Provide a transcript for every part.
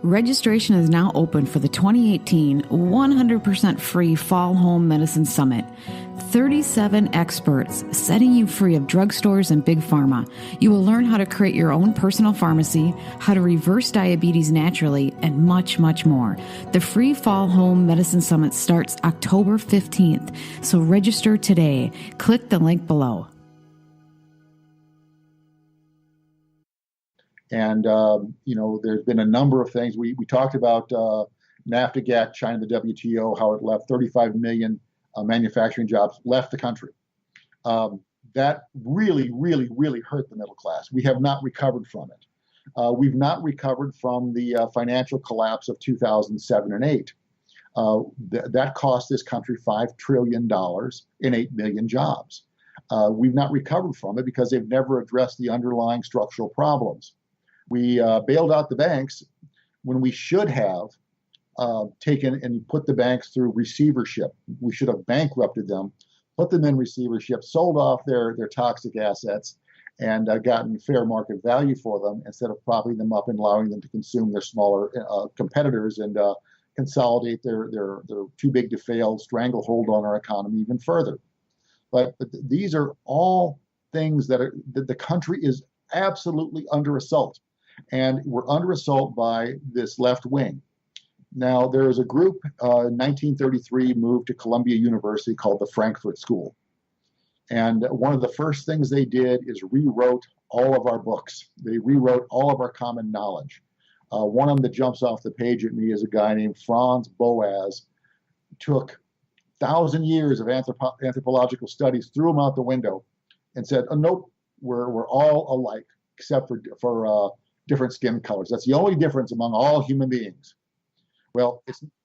Registration is now open for the 2018 100% free Fall Home Medicine Summit. 37 experts setting you free of drugstores and big pharma. You will learn how to create your own personal pharmacy, how to reverse diabetes naturally, and much, much more. The free Fall Home Medicine Summit starts October 15th, so register today. Click the link below. And, there's been a number of things. We talked about NAFTA, GATT, China, the WTO, how it left 35 million manufacturing jobs left the country. That really, really, really hurt the middle class. We have not recovered from it. We've not recovered from the financial collapse of 2007 and 8. That cost this country $5 trillion and 8 million jobs. We've not recovered from it because they've never addressed the underlying structural problems. We bailed out the banks when we should have taken and put the banks through receivership. We should have bankrupted them, put them in receivership, sold off their toxic assets, and gotten fair market value for them instead of propping them up and allowing them to consume their smaller competitors and consolidate their too big to fail stranglehold on our economy even further. But these are all things that the country is absolutely under assault. And we're under assault by this left wing. Now, there is a group in 1933 moved to Columbia University called the Frankfurt School. And one of the first things they did is rewrote all of our books. They rewrote all of our common knowledge. One of them that jumps off the page at me is a guy named Franz Boas. Took 1,000 years of anthropological studies, threw them out the window, and said, "Oh, nope, we're all alike, except for different skin colors. That's the only difference among all human beings." Well,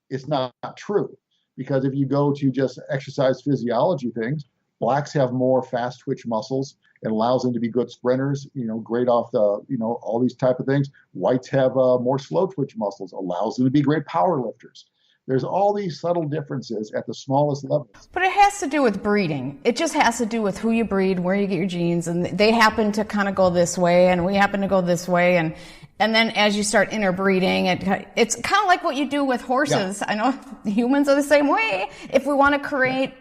it's not true, because if you go to just exercise physiology things, blacks have more fast twitch muscles. It allows them to be good sprinters, great off the, all these type of things. Whites have more slow twitch muscles, allows them to be great power lifters. There's all these subtle differences at the smallest levels. But it has to do with breeding. It just has to do with who you breed, where you get your genes, and they happen to kind of go this way, and we happen to go this way, and then as you start interbreeding, it's kind of like what you do with horses. Yeah. I know humans are the same way. If we want to create,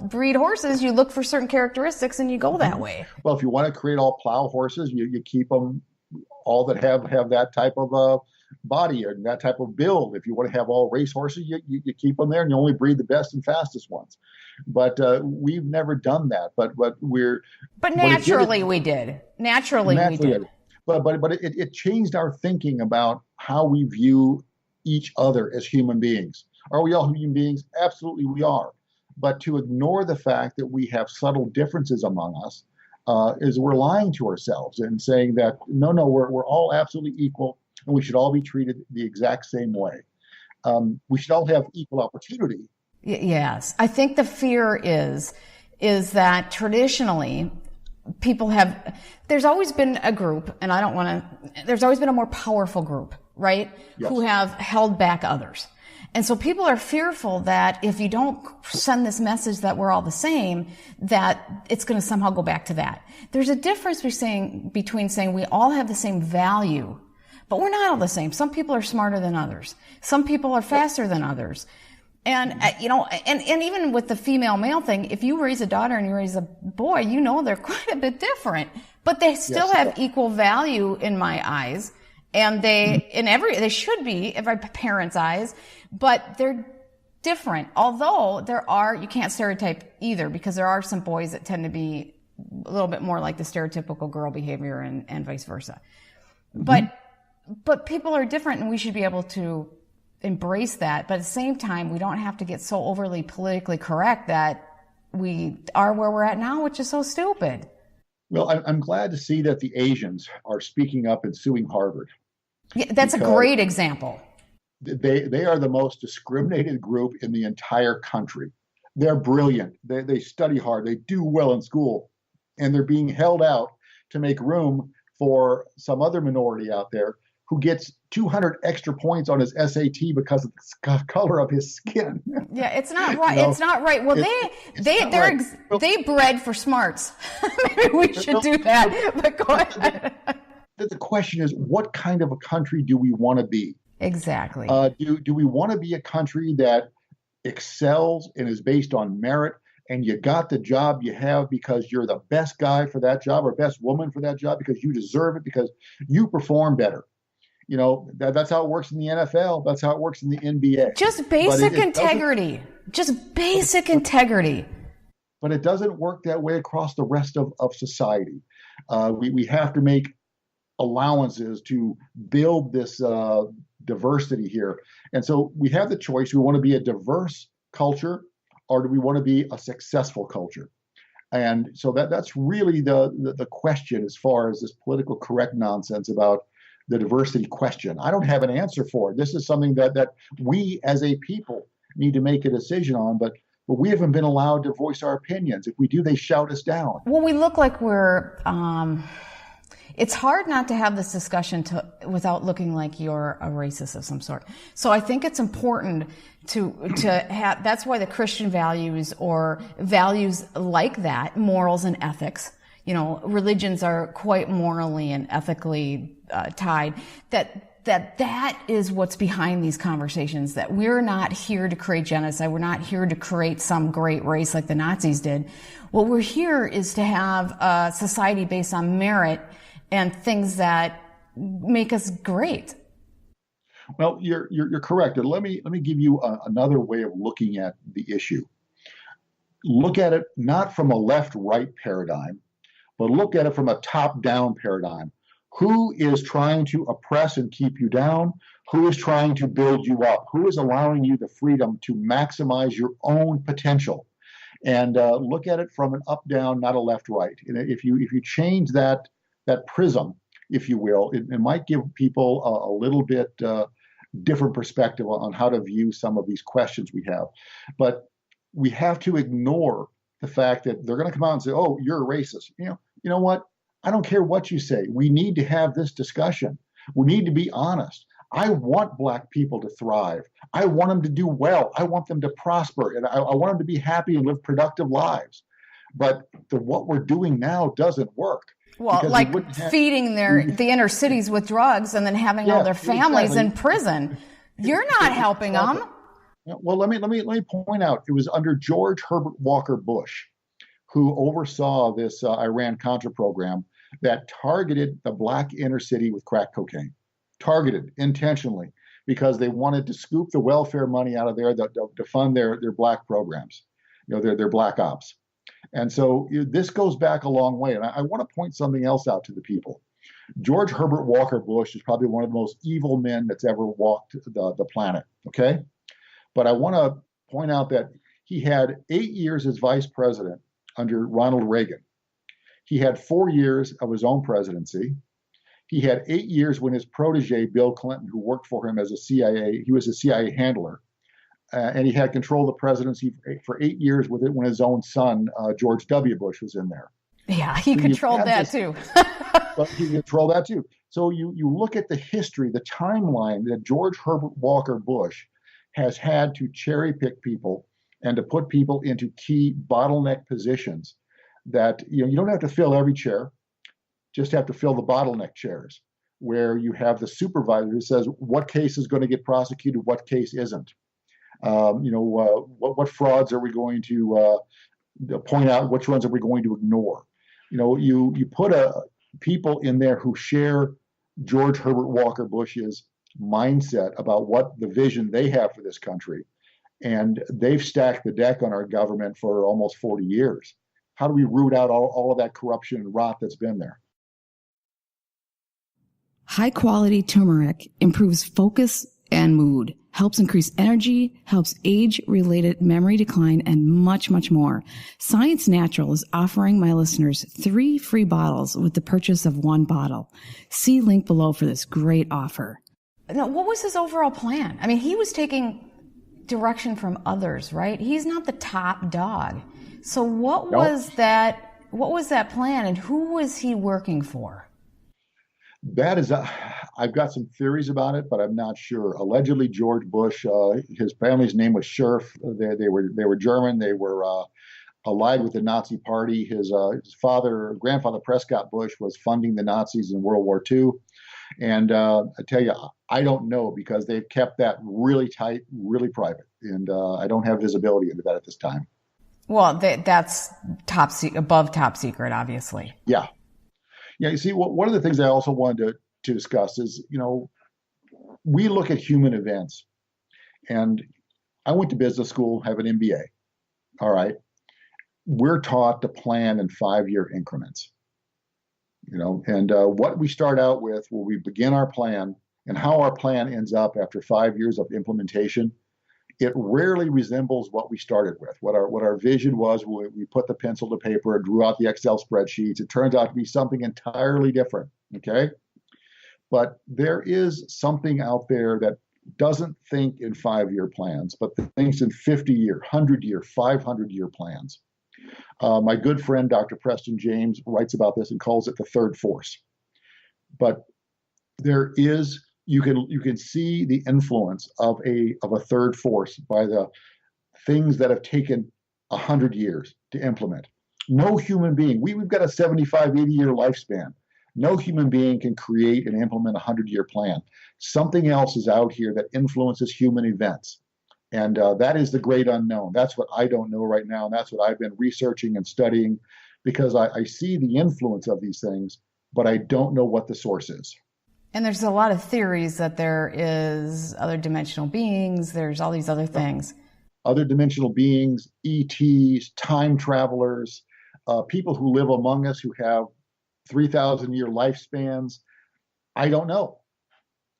breed horses, you look for certain characteristics and you go that way. Well, if you want to create all plow horses, you keep them all that have that type of body and that type of build. If you want to have all race horses, you keep them there, and you only breed the best and fastest ones. But we've never done that. But naturally we did. Naturally we did. But it changed our thinking about how we view each other as human beings. Are we all human beings? Absolutely we are. But to ignore the fact that we have subtle differences among us is we're lying to ourselves and saying that, no, we're all absolutely equal, and we should all be treated the exact same way. We should all have equal opportunity. Yes. I think the fear is that traditionally people there's always been a group, and there's always been a more powerful group, right? Yes. Who have held back others. And so people are fearful that if you don't send this message that we're all the same, that it's going to somehow go back to that. There's a difference between saying we all have the same value, but we're not all the same. Some people are smarter than others. Some people are faster than others. And, and even with the female-male thing, if you raise a daughter and you raise a boy, they're quite a bit different, but they still have equal value in my eyes. And they should be in my parents' eyes, but they're different. Although you can't stereotype either, because there are some boys that tend to be a little bit more like the stereotypical girl behavior and vice versa. Mm-hmm. But people are different, and we should be able to embrace that. But at the same time, we don't have to get so overly politically correct that we are where we're at now, which is so stupid. Well, I'm glad to see that the Asians are speaking up and suing Harvard. Yeah, that's a great example. They are the most discriminated group in the entire country. They're brilliant. They study hard. They do well in school. And they're being held out to make room for some other minority out there who gets 200 extra points on his SAT because of the color of his skin. Yeah, it's not right. It's not right. Well, they bred for smarts. Maybe we should do that. But go ahead. the question is, what kind of a country do we want to be? Exactly. Do we want to be a country that excels and is based on merit, and you got the job you have because you're the best guy for that job or best woman for that job because you deserve it, because you perform better? That's how it works in the NFL. That's how it works in the NBA. Just basic integrity. Just basic integrity. But it doesn't work that way across the rest of society. We have to make allowances to build this diversity here. And so we have the choice. We want to be a diverse culture, or do we want to be a successful culture? And so that's really the question as far as this political correct nonsense about the diversity question. I don't have an answer for it. This is something that we as a people need to make a decision on, but we haven't been allowed to voice our opinions. If we do, they shout us down. Well, we look like we're, it's hard not to have this discussion without looking like you're a racist of some sort. So I think it's important to have, that's why the Christian values or values like that, morals and ethics, religions are quite morally and ethically tied, that is what's behind these conversations, that we're not here to create genocide. We're not here to create some great race like the Nazis did. What we're here is to have a society based on merit and things that make us great. Well, you're correct. And let me give you another way of looking at the issue. Look at it not from a left-right paradigm, but look at it from a top-down paradigm. Who is trying to oppress and keep you down? Who is trying to build you up? Who is allowing you the freedom to maximize your own potential? And look at it from an up-down, not a left-right. And if you change that prism, if you will, it might give people a little bit different perspective on how to view some of these questions we have. But we have to ignore the fact that they're going to come out and say, "Oh, you're a racist." You know what? I don't care what you say. We need to have this discussion. We need to be honest. I want Black people to thrive. I want them to do well. I want them to prosper. And I want them to be happy and live productive lives. But what we're doing now doesn't work. Well, like feeding the inner cities with drugs and then having all their families in prison. You're not helping them. Well, let me point out, it was under George Herbert Walker Bush who oversaw this Iran-Contra program that targeted the Black inner city with crack cocaine, targeted intentionally because they wanted to scoop the welfare money out of there to fund their Black programs, their Black ops. And so this goes back a long way. And I want to point something else out to the people. George Herbert Walker Bush is probably one of the most evil men that's ever walked the planet, okay? But I want to point out that he had 8 years as vice president under Ronald Reagan. He had 4 years of his own presidency. He had 8 years when his protege, Bill Clinton, who worked for him as he was a CIA handler, and he had control of the presidency for 8 years with it when his own son, George W. Bush, was in there. Yeah, he controlled that too. But he controlled that too. So you look at the history, the timeline that George Herbert Walker Bush has had to cherry pick people and to put people into key bottleneck positions that you don't have to fill every chair, just have to fill the bottleneck chairs, where you have the supervisor who says what case is going to get prosecuted, what case isn't. What frauds are we going to point out? Which ones are we going to ignore? You put people in there who share George Herbert Walker Bush's mindset about what the vision they have for this country, and they've stacked the deck on our government for almost 40 years. How do we root out all of that corruption and rot that's been there? High quality turmeric improves focus and mood, helps increase energy, helps age-related memory decline, and much, much more. Science Natural is offering my listeners 3 free bottles with the purchase of 1 bottle. See link below for this great offer. Now, what was his overall plan? I mean, he was taking direction from others, right? He's not the top dog. So what was that plan, and who was he working for? That is, I've got some theories about it, but I'm not sure. Allegedly, George Bush, his family's name was Scherf. They were German. They were allied with the Nazi Party. His grandfather Prescott Bush, was funding the Nazis in World War II. And I tell you, I don't know, because they've kept that really tight, really private, and I don't have visibility into that at this time. Well, that's above top secret, obviously. Yeah. You see, one of the things I also wanted to discuss is, we look at human events, and I went to business school, have an MBA. All right. We're taught to plan in 5-year increments, and what we start out with, when we begin our plan, and how our plan ends up after 5 years of implementation, it rarely resembles what we started with. What our vision was when we put the pencil to paper and drew out the Excel spreadsheets. It turns out to be something entirely different. Okay. But there is something out there that doesn't think in 5-year plans, but thinks in 50-year, 100-year, 500-year plans. My good friend, Dr. Preston James, writes about this and calls it the third force. But there is, you can see the influence of a third force by the things that have taken 100 years to implement. No human being, we've got a 75, 80-year lifespan. No human being can create and implement a 100-year plan. Something else is out here that influences human events. And that is the great unknown. That's what I don't know right now. And that's what I've been researching and studying, because I see the influence of these things, but I don't know what the source is. And there's a lot of theories that there is other dimensional beings. There's all these other things. Other dimensional beings, ETs, time travelers, people who live among us who have 3,000-year lifespans. I don't know.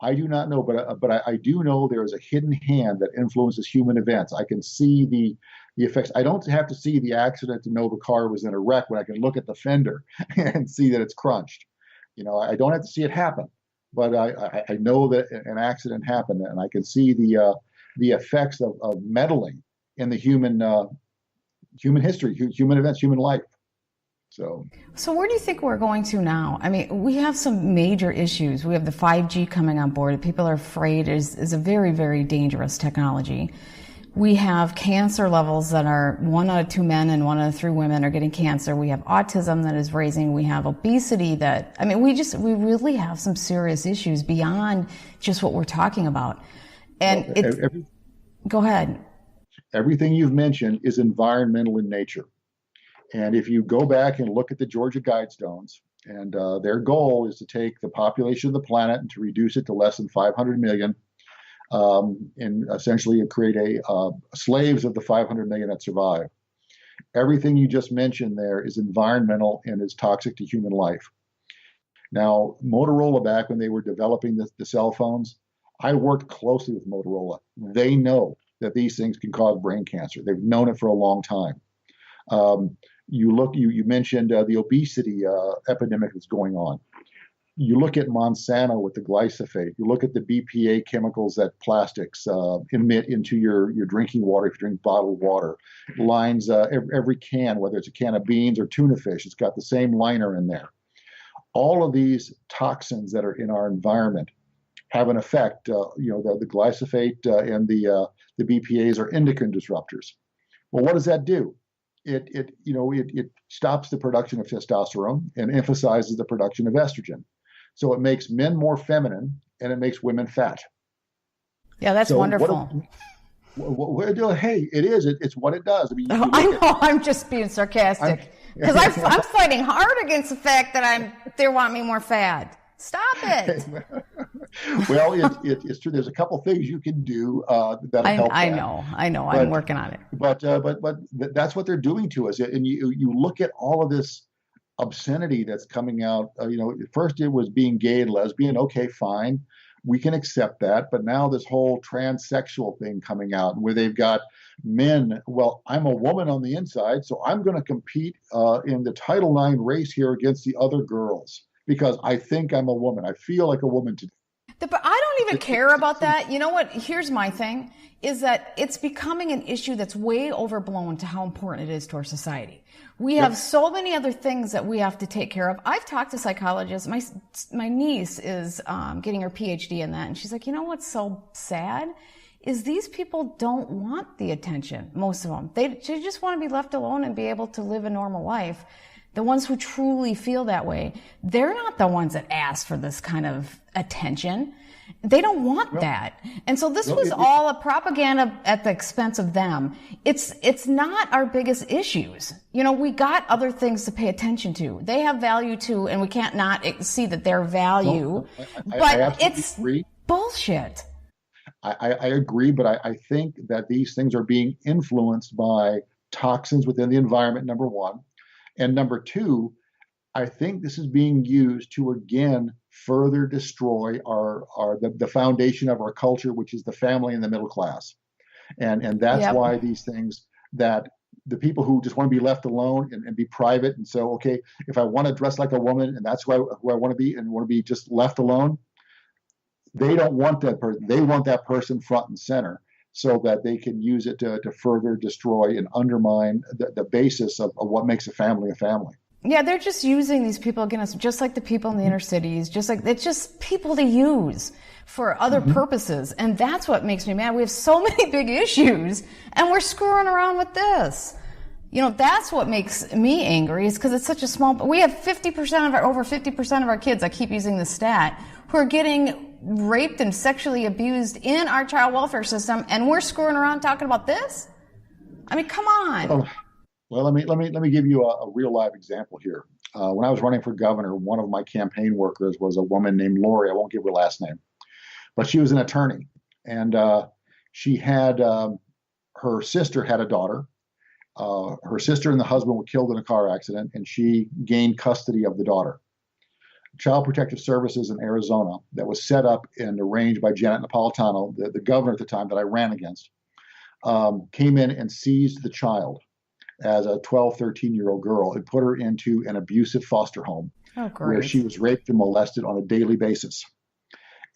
I do not know, but I do know there is a hidden hand that influences human events. I can see the effects. I don't have to see the accident to know the car was in a wreck, when I can look at the fender and see that it's crunched. I don't have to see it happen, but I know that an accident happened, and I can see the effects of meddling in the human history, human events, human life. So where do you think we're going to now? I mean, we have some major issues. We have the 5G coming on board. People are afraid is a very, very dangerous technology. We have cancer levels that are 1 out of 2 men and 1 out of 3 women are getting cancer. We have autism that is raising. We have obesity that, I mean, we really have some serious issues beyond just what we're talking about. And go ahead. Everything you've mentioned is environmental in nature. And if you go back and look at the Georgia Guidestones, and their goal is to take the population of the planet and to reduce it to less than 500 million, and essentially create slaves of the 500 million that survive. Everything you just mentioned there is environmental and is toxic to human life. Now, Motorola, back when they were developing the cell phones, I worked closely with Motorola. They know that these things can cause brain cancer. They've known it for a long time. You mentioned the obesity epidemic that's going on. You look at Monsanto with the glyphosate. You look at the BPA chemicals that plastics emit into your drinking water if you drink bottled water. Lines every can, whether it's a can of beans or tuna fish, it's got the same liner in there. All of these toxins that are in our environment have an effect. The glyphosate and the BPAs are endocrine disruptors. Well, what does that do? It stops the production of testosterone and emphasizes the production of estrogen. So it makes men more feminine and it makes women fat. Yeah, that's wonderful. Hey, it is. It's what it does. I mean, I know. I'm just being sarcastic because I'm fighting hard against the fact that they want me more fat. Stop it. Well, it's true. There's a couple things you can do that'll help. I know. I'm working on it. But that's what they're doing to us. And you look at all of this obscenity that's coming out. First it was being gay and lesbian. Okay, fine, we can accept that. But now this whole transsexual thing coming out, where they've got men. Well, I'm a woman on the inside, so I'm going to compete in the Title IX race here against the other girls, because I think I'm a woman. I feel like a woman today. But I don't even care about that. You know what? Here's my thing, is that it's becoming an issue that's way overblown to how important it is to our society. We have so many other things that we have to take care of. I've talked to psychologists. My niece is getting her PhD in that, and she's like, you know what's so sad is these people don't want the attention, most of them. They just want to be left alone and be able to live a normal life. The ones who truly feel that way, they're not the ones that ask for this kind of attention. They don't want that. And so this was all a propaganda at the expense of them. It's not our biggest issues. You know, we got other things to pay attention to. They have value too, and we can't not see that their value. But it's bullshit. I agree, but I think that these things are being influenced by toxins within the environment, number one. And number two, I think this is being used to, again, further destroy the foundation of our culture, which is the family and the middle class. And that's why these things, that the people who just want to be left alone and be private, and so, okay, if I want to dress like a woman and that's who I want to be, and want to be just left alone, they don't want that person. They want that person front and center, so that they can use it to further destroy and undermine the basis of what makes a family a family. Yeah, they're just using these people against, just like the people in the inner cities, just like, it's just people to use for other purposes. And that's what makes me mad. We have so many big issues and we're screwing around with this. You know, that's what makes me angry, is because it's such a small, we have over 50% of our kids, I keep using the stat, who are getting raped and sexually abused in our child welfare system, and we're screwing around talking about this? I mean, come on. Well, let me give you a real live example here. When I was running for governor, one of my campaign workers was a woman named Lori. I won't give her last name, but she was an attorney, and she had her sister had a daughter. Her sister and the husband were killed in a car accident, and she gained custody of the daughter. Child Protective Services in Arizona, that was set up and arranged by Janet Napolitano, the governor at the time that I ran against, came in and seized the child as a 12, 13-year-old girl and put her into an abusive foster home where she was raped and molested on a daily basis.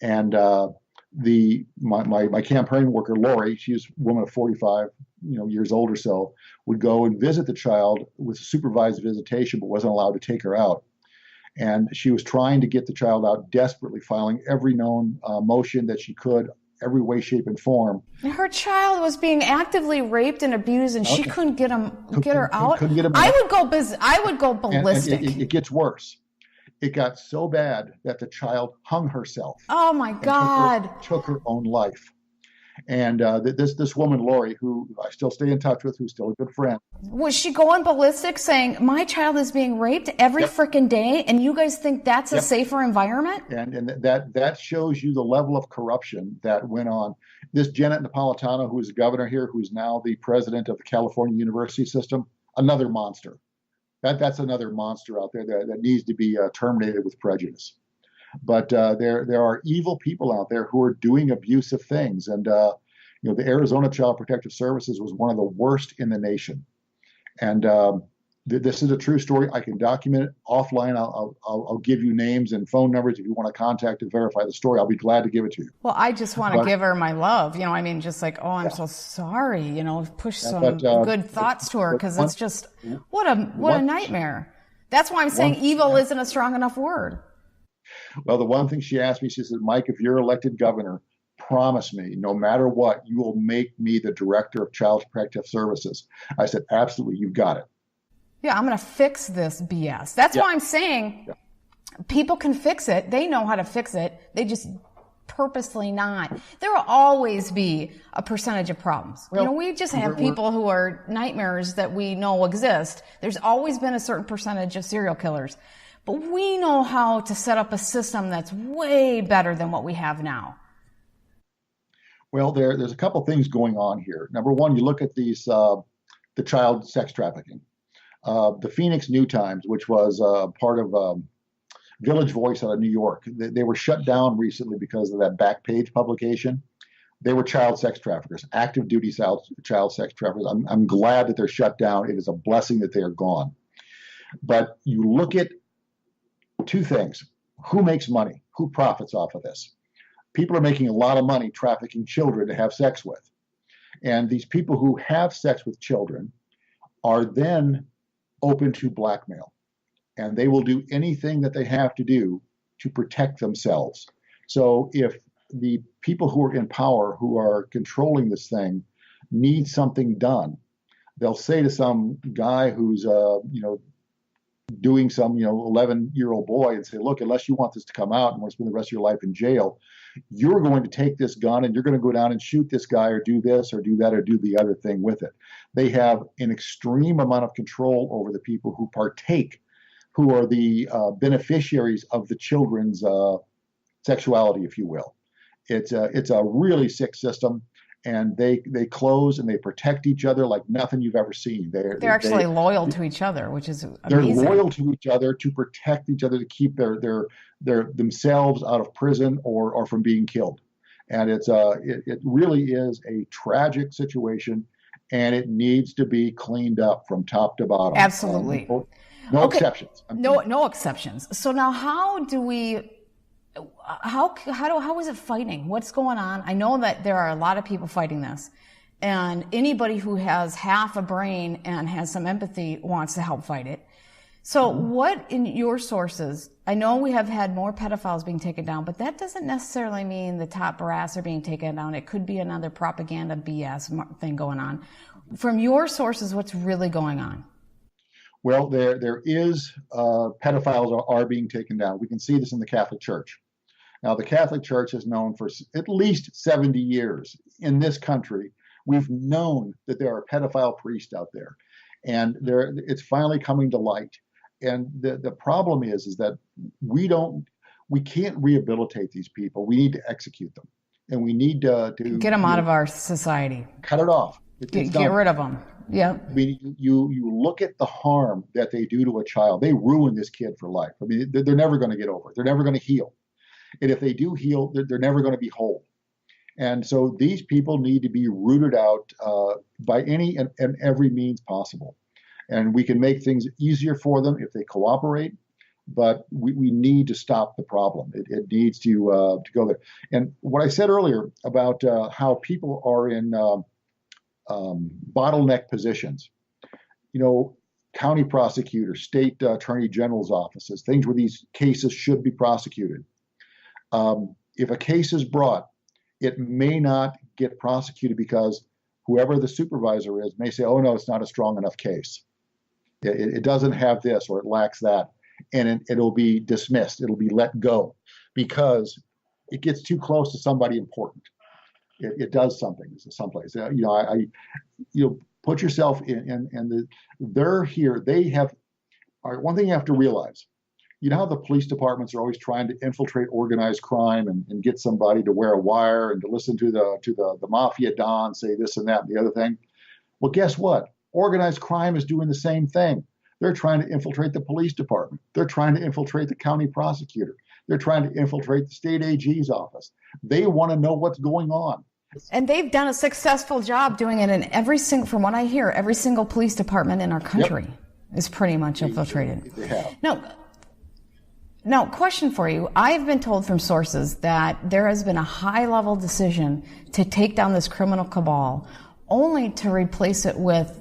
And my campaign worker, Lori, she was a woman of 45 years old or so, would go and visit the child with supervised visitation, but wasn't allowed to take her out. And she was trying to get the child out desperately, filing every known motion that she could, every way, shape, and form. Her child was being actively raped and abused, and she couldn't get her out. Couldn't get him I out. I would go ballistic. And it gets worse. It got so bad that the child hung herself. Oh my God! Took her own life. And this woman, Lori, who I still stay in touch with, who's still a good friend. Was she going ballistic, saying, my child is being raped every freaking day, and you guys think that's a safer environment? And that shows you the level of corruption that went on. This Janet Napolitano, who is the governor here, who's now the president of the California university system, another monster. That's another monster out there that needs to be terminated with prejudice. But there are evil people out there who are doing abusive things, and the Arizona Child Protective Services was one of the worst in the nation. And this is a true story. I can document it offline. I'll give you names and phone numbers if you want to contact and verify the story. I'll be glad to give it to you. Well, I just want to give her my love. Just like, oh, I'm so sorry. Push some good thoughts to her, because it's just what a nightmare. That's why I'm saying evil isn't a strong enough word. Well, the one thing she asked me, she said, Mike, if you're elected governor, promise me, no matter what, you will make me the director of Child Protective Services. I said, absolutely, you've got it. Yeah, I'm going to fix this BS. That's why I'm saying people can fix it. They know how to fix it. They just purposely not. There will always be a percentage of problems. Well, we just have people who are nightmares that we know exist. There's always been a certain percentage of serial killers. But we know how to set up a system that's way better than what we have now. Well, there's a couple things going on here. Number one, you look at these the child sex trafficking. The Phoenix New Times, which was part of Village Voice out of New York, they were shut down recently because of that Backpage publication. They were child sex traffickers, active duty child sex traffickers. I'm glad that they're shut down. It is a blessing that they are gone. But you look at two things. Who makes money? Who profits off of this? People are making a lot of money trafficking children to have sex with. And these people who have sex with children are then open to blackmail. And they will do anything that they have to do to protect themselves. So if the people who are in power, who are controlling this thing, need something done. They'll say to some guy who's, doing some, 11-year-old boy and say, look, unless you want this to come out and want to spend the rest of your life in jail, you're going to take this gun and you're going to go down and shoot this guy or do this or do that or do the other thing with it. They have an extreme amount of control over the people who partake, who are the beneficiaries of the children's sexuality, if you will. It's a really sick system. And they close and they protect each other like nothing you've ever seen. They're actually loyal to each other, which is amazing. They're loyal to each other to protect each other, to keep their themselves out of prison or from being killed. And it really is a tragic situation, and it needs to be cleaned up from top to bottom. Absolutely. No exceptions. No exceptions. So now, how is it fighting? What's going on? I know that there are a lot of people fighting this, and anybody who has half a brain and has some empathy wants to help fight it. So what in your sources, I know we have had more pedophiles being taken down, but that doesn't necessarily mean the top brass are being taken down. It could be another propaganda BS thing going on. From your sources, what's really going on? Well, there is pedophiles are being taken down. We can see this in the Catholic Church. Now, the Catholic Church is known for at least 70 years in this country. We've known that there are pedophile priests out there, and it's finally coming to light. And the problem is that we can't rehabilitate these people. We need to execute them, and we need to get them out of our society. Cut it off. Get rid of them. Yeah. I mean, you look at the harm that they do to a child. They ruin this kid for life. I mean, they're never going to get over it. They're never going to heal. And if they do heal, they're never going to be whole. And so these people need to be rooted out by any and every means possible. And we can make things easier for them if they cooperate, but we need to stop the problem. It needs to go there. And what I said earlier about how people are in bottleneck positions, county prosecutors, state attorney general's offices, things where these cases should be prosecuted. If a case is brought, it may not get prosecuted because whoever the supervisor is may say, oh, no, it's not a strong enough case. It doesn't have this or it lacks that. And it'll be dismissed. It'll be let go because it gets too close to somebody important. It does something someplace. Put yourself in they're here. They have, one thing you have to realize, how the police departments are always trying to infiltrate organized crime and get somebody to wear a wire and to listen to the mafia don say this and that and the other thing. Well, guess what? Organized crime is doing the same thing. They're trying to infiltrate the police department. They're trying to infiltrate the county prosecutor. They're trying to infiltrate the state AG's office. They want to know what's going on. And they've done a successful job doing it in from what I hear, every single police department in our country is pretty much infiltrated. They have. Now, question for you. I've been told from sources that there has been a high-level decision to take down this criminal cabal, only to replace it with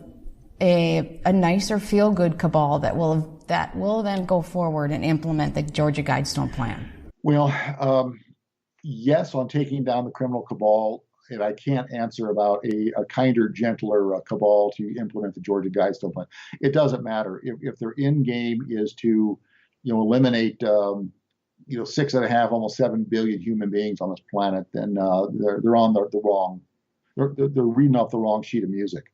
a nicer feel-good cabal that will then go forward and implement the Georgia Guidestone Plan. Well, yes, on taking down the criminal cabal, and I can't answer about a kinder, gentler cabal to implement the Georgia Guidestone Plan. It doesn't matter if their end game is to eliminate 6.5, almost 7 billion human beings on this planet, then they're on the wrong. They're reading off the wrong sheet of music.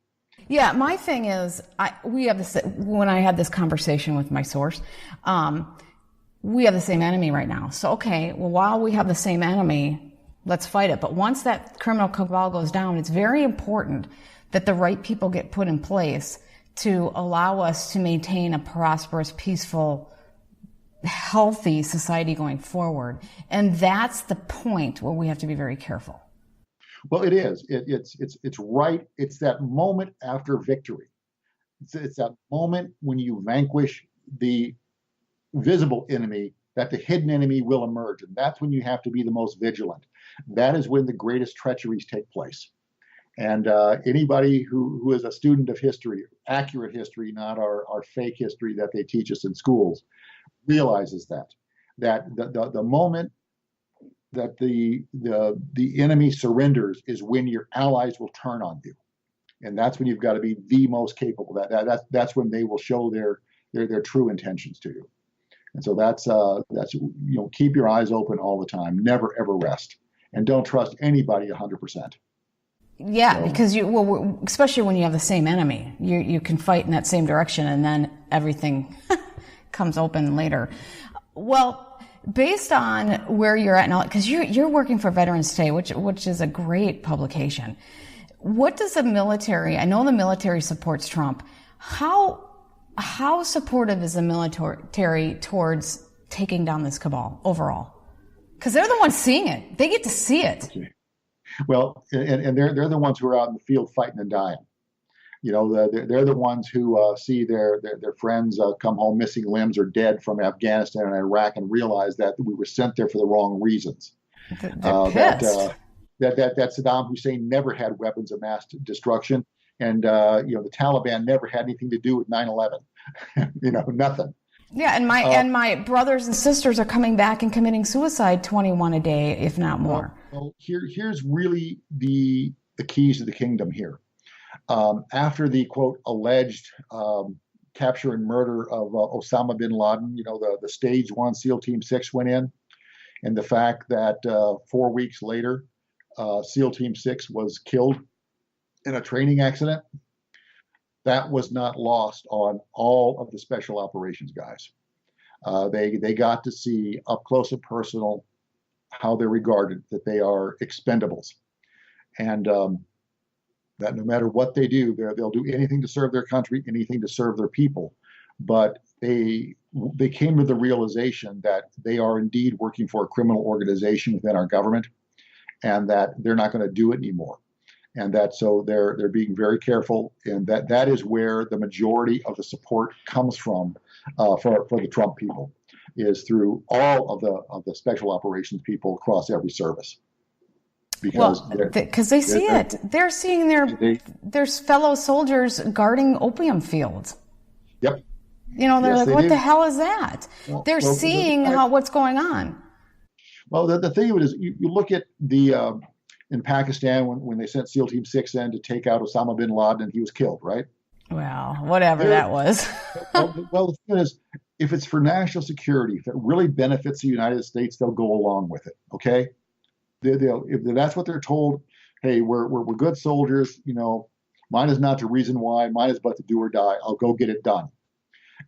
Yeah, my thing is, when I had this conversation with my source, we have the same enemy right now. So, okay, well, while we have the same enemy, let's fight it. But once that criminal cabal goes down, it's very important that the right people get put in place to allow us to maintain a prosperous, peaceful, healthy society going forward. And that's the point where we have to be very careful. Well, it is. It's right. It's that moment after victory. It's that moment when you vanquish the visible enemy, that the hidden enemy will emerge. And that's when you have to be the most vigilant. That is when the greatest treacheries take place. And anybody who is a student of history, accurate history, not our fake history that they teach us in schools, realizes that the moment that the enemy surrenders is when your allies will turn on you, and that's when you've got to be the most capable. That's when they will show their true intentions to you. And so that's keep your eyes open all the time. Never ever rest, and don't trust anybody 100%. Yeah, so, because especially when you have the same enemy, you can fight in that same direction, and then everything comes open later. Well, based on where you're at now, because you're working for Veterans Today, which is a great publication. What does the military? I know the military supports Trump. How supportive is the military towards taking down this cabal overall? Because they're the ones seeing it. They get to see it. Okay. Well, and they're the ones who are out in the field fighting and dying. They're the ones who see their friends come home missing limbs or dead from Afghanistan and Iraq and realize that we were sent there for the wrong reasons. They're pissed. That Saddam Hussein never had weapons of mass destruction, and the Taliban never had anything to do with 9/11. Nothing. Yeah, and my brothers and sisters are coming back and committing suicide 21 a day, if not more. Well, here's really the keys to the kingdom here. After the quote alleged capture and murder of Osama bin Laden, the stage 1 SEAL Team 6 went in, and the fact that 4 weeks later SEAL Team 6 was killed in a training accident, that was not lost on all of the special operations guys. They got to see up close and personal how they're regarded, that they are expendables, and that no matter what they do, they'll do anything to serve their country, anything to serve their people. But they came to the realization that they are indeed working for a criminal organization within our government, and that they're not going to do it anymore. And that so they're being very careful, and that is where the majority of the support comes from for the Trump people, is through all of the special operations people across every service. Because they see it. They're seeing their fellow soldiers guarding opium fields. Yep. They're like, what the hell is that? They're seeing what's going on. Well, the thing of it is, you look at in Pakistan when they sent SEAL Team 6 in to take out Osama bin Laden, and he was killed, right? Well, whatever that was. Well, the thing is, if it's for national security, if it really benefits the United States, they'll go along with it. Okay. If that's what they're told, hey, we're good soldiers, mine is not the reason why, mine is but to do or die. I'll go get it done.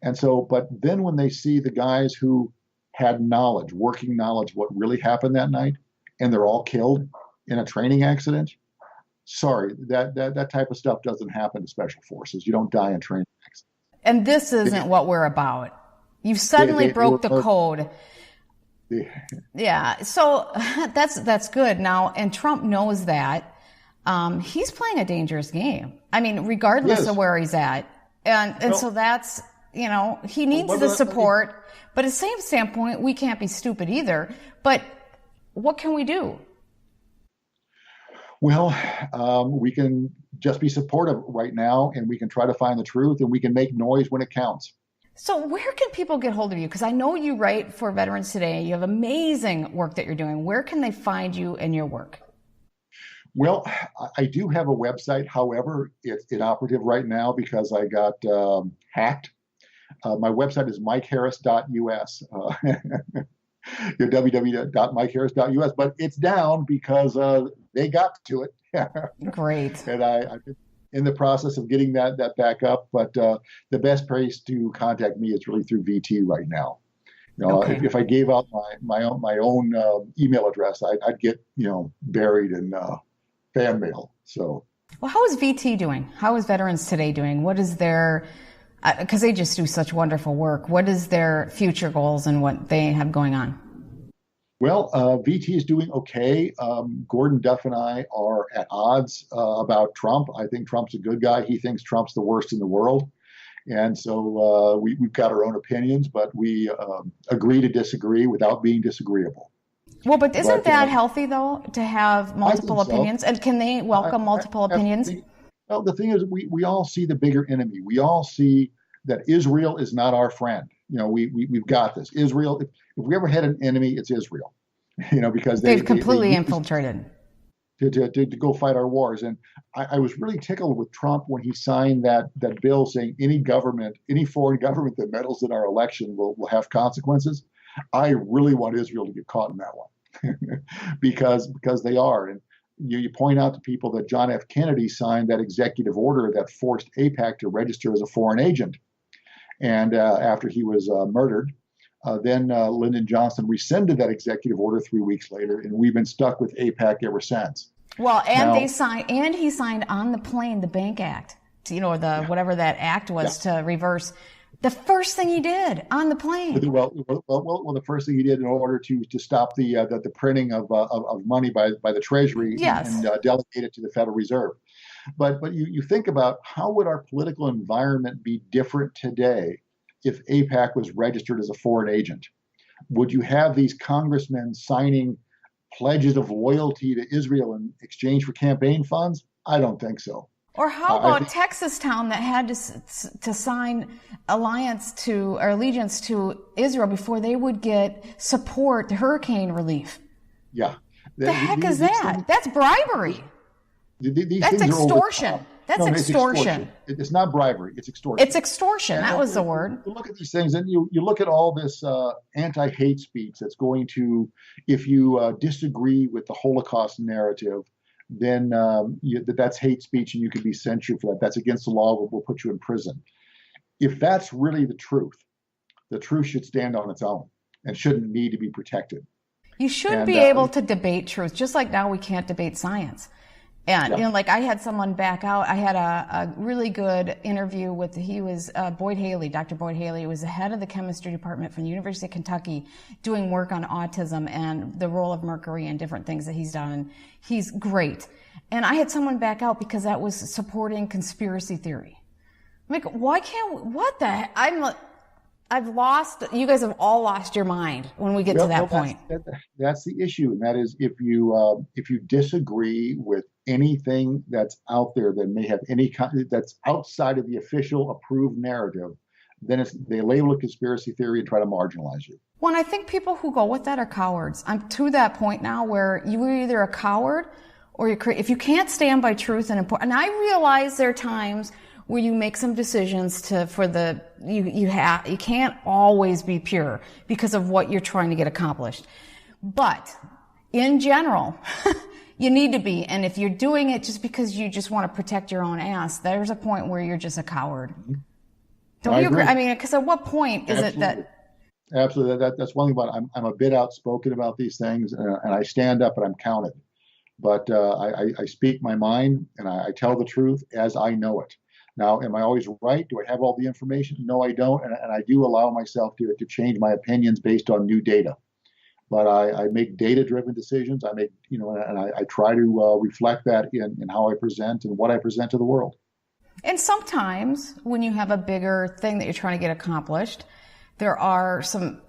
And so, but then when they see the guys who had working knowledge, what really happened that night, and they're all killed in a training accident, sorry, that type of stuff doesn't happen to special forces. You don't die in training accidents. And this isn't what we're about. You've suddenly broke the code. Yeah, so that's good now, and Trump knows that. He's playing a dangerous game. I mean, regardless of where he's at, and so that's he needs the support. But at the same standpoint, we can't be stupid either. But what can we do? Well, we can just be supportive right now, and we can try to find the truth, and we can make noise when it counts. So where can people get hold of you? Because I know you write for Veterans Today. You have amazing work that you're doing. Where can they find you and your work? Well, I do have a website. However, it's inoperative right now because I got hacked. My website is mikeharris.us. www.mikeharris.us, but it's down because they got to it. Great. And I've been in the process of getting that back up, but the best place to contact me is really through VT right now. If I gave out my own email address, I'd get buried in fan mail. So, well, how is VT doing? How is Veterans Today doing? What is their because they just do such wonderful work. What is their future goals and what they have going on? Well, VT is doing okay. Gordon Duff and I are at odds about Trump. I think Trump's a good guy. He thinks Trump's the worst in the world. And so we've got our own opinions, but we agree to disagree without being disagreeable. Well, but isn't that healthy, though, to have multiple opinions? And can they welcome multiple opinions? Well, the thing is, we all see the bigger enemy. We all see that Israel is not our friend. We've got this. Israel, if we ever had an enemy, it's Israel. because they've completely they infiltrated. to go fight our wars. And I was really tickled with Trump when he signed that bill saying any foreign government that meddles in our election will have consequences. I really want Israel to get caught in that one because they are. And you point out to people that John F. Kennedy signed that executive order that forced AIPAC to register as a foreign agent. And after he was murdered, then Lyndon Johnson rescinded that executive order 3 weeks later, and we've been stuck with AIPAC ever since. Well, and he signed on the plane the Bank Act, whatever that act was to reverse. The first thing he did on the plane. Well, the first thing he did in order to stop the printing of money by the Treasury and delegate it to the Federal Reserve. But you think about how would our political environment be different today if AIPAC was registered as a foreign agent? Would you have these congressmen signing pledges of loyalty to Israel in exchange for campaign funds? I don't think so. Or how about Texas Town that had to sign allegiance to Israel before they would get support, hurricane relief? Yeah. The heck is that? That's bribery. That's extortion. That's extortion. It's not bribery. It's extortion. It's extortion. That was the word. You look at these things, and you look at all this anti-hate speech that's going to, if you disagree with the Holocaust narrative, then that's hate speech, and you could be censured for that. That's against the law. We'll put you in prison. If that's really the truth should stand on its own and shouldn't need to be protected. You should be able to debate truth, just like now we can't debate science. And, I had someone back out. I had a really good interview with, he was Boyd Haley, Dr. Boyd Haley, who was the head of the chemistry department from the University of Kentucky, doing work on autism and the role of mercury and different things that he's done. And he's great. And I had someone back out because that was supporting conspiracy theory. I'm like, why can't, what the heck? You guys have all lost your mind when we get to that point. That's the issue. And that is if you disagree with anything that's out there that may have that's outside of the official approved narrative, then they label it conspiracy theory and try to marginalize you. Well, and I think people who go with that are cowards. I'm to that point now where you're either a coward or if you can't stand by truth and I realize there are times where you make some decisions you can't always be pure because of what you're trying to get accomplished. But in general, you need to be. And if you're doing it just because you just want to protect your own ass, there's a point where you're just a coward. Don't you agree? I mean, because at what point is it that? Absolutely. That's one thing about it. I'm a bit outspoken about these things, and I stand up and I'm counted. But I speak my mind and I tell the truth as I know it. Now, am I always right? Do I have all the information? No, I don't. And I do allow myself to change my opinions based on new data. But I make data-driven decisions. I make, and I try to reflect that in how I present and what I present to the world. And sometimes when you have a bigger thing that you're trying to get accomplished, there are some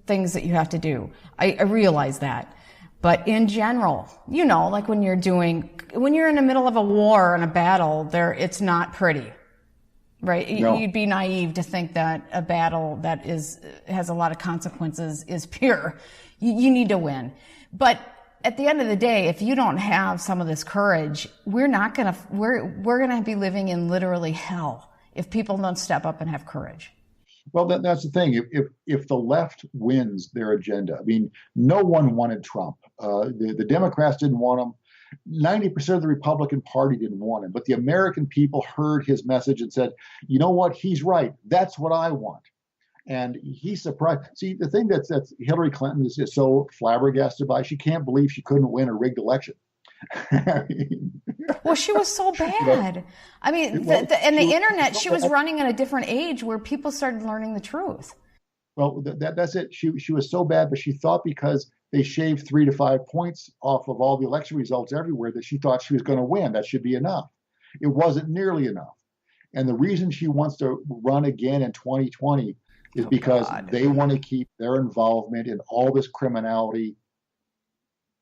things that you have to do. I realize that. But in general, like when you're in the middle of a war and a battle, it's not pretty, right? No. You'd be naive to think that a battle that has a lot of consequences is pure. You need to win. But at the end of the day, if you don't have some of this courage, we're gonna be living in literally hell if people don't step up and have courage. Well, that's the thing. If the left wins their agenda, I mean, no one wanted Trump. The Democrats didn't want him. 90% of the Republican Party didn't want him. But the American people heard his message and said, you know what? He's right. That's what I want. And he's surprised. See, the thing that's Hillary Clinton is so flabbergasted by, she can't believe she couldn't win a rigged election. Well, she was so bad. I mean, the internet, she was running at a different age where people started learning the truth. Well, that's it. She was so bad, but she thought because they shaved 3 to 5 points off of all the election results everywhere that she thought she was going to win. That should be enough. It wasn't nearly enough. And the reason she wants to run again in 2020 is because they want to keep their involvement in all this criminality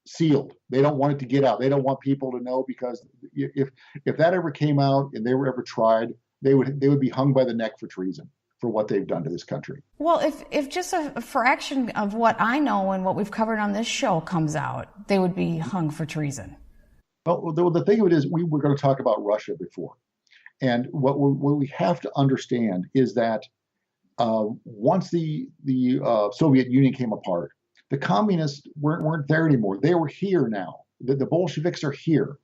sealed. They don't want it to get out. They don't want people to know, because if that ever came out and they were ever tried, they would be hung by the neck for treason. for what they've done to this country. Well, if just a fraction of what I know and what we've covered on this show comes out, they would be hung for treason. Well, the thing of it is, we were going to talk about Russia before. And what we have to understand is that once the Soviet Union came apart, the communists weren't there anymore. They were here now. The Bolsheviks are here.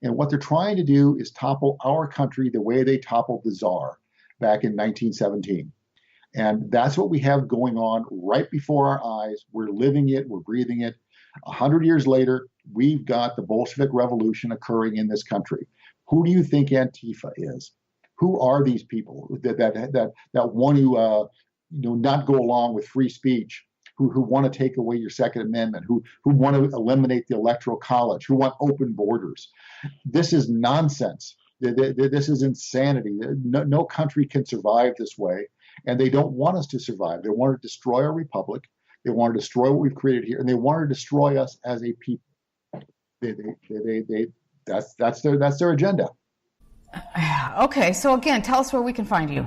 And what they're trying to do is topple our country the way they toppled the Tsar back in 1917. And that's what we have going on right before our eyes. We're living it. We're breathing it. 100 years later, we've got the Bolshevik Revolution occurring in this country. Who do you think Antifa is? Who are these people that want to not go along with free speech, who want to take away your Second Amendment, who want to eliminate the Electoral College, who want open borders? This is nonsense. This is insanity. No country can survive this way, and they don't want us to survive. They want to destroy our republic. They want to destroy what we've created here, and they want to destroy us as a people. That's their agenda. Okay, so again, tell us where we can find you.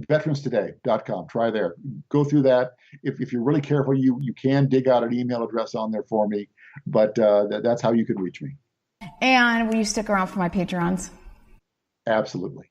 veteranstoday.com. Try there. Go through that. If you're really careful, you can dig out an email address on there for me, but that's how you can reach me. And will you stick around for my Patreons? Absolutely.